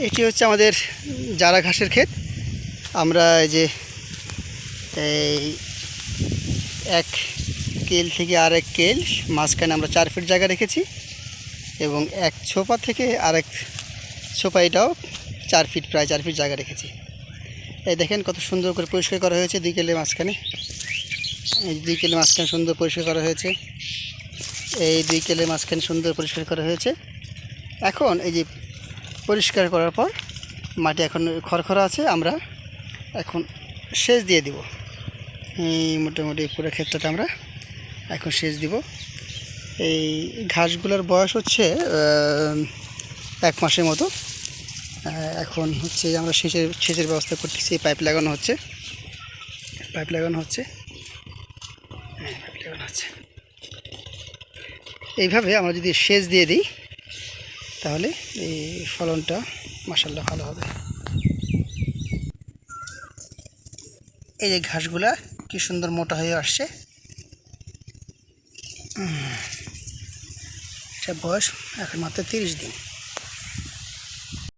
এটি হচ্ছে আমাদের জারা ঘাসের ক্ষেত। আমরা এই যে এই এক কেল থেকে আরেক কেল মাঝখানে আমরা 4 ফিট জায়গা রেখেছি এবং এক ছোপা থেকে আরেক ছোপা, এটাও 4 ফিট, প্রায় 4 ফিট জায়গা রেখেছি। এই দেখেন কত সুন্দর করে পরিষ্কার করা হয়েছে 2 কেলের মাঝখানে। এই 2 কেলের মাঝখানে সুন্দর পরিষ্কার করা হয়েছে। এই 2 কেলের মাঝখানে সুন্দর পরিষ্কার করা হয়েছে। এখন এই যে পরিষ্কার করার পর মাটি এখন খড়খড়া আছে, আমরা এখন সেচ দিয়ে দিব। এই মোটামুটি পুরো ক্ষেত্রটা আমরা এখন সেচ দিব। এই ঘাসগুলোর বয়স হচ্ছে 1 মাসের মতো। এখন হচ্ছে আমরা সেচের ব্যবস্থা করতেছি। পাইপ লাগানো হচ্ছে। এইভাবে আমরা যদি সেচ দিয়ে দিই তাহলে এই ফলনটা মাশাআল্লাহ ভালো হবে। এই যে ঘাসগুলা কি সুন্দর মোটা হয়ে আসছে। এটা বয়স এখন মাত্র 30 দিন।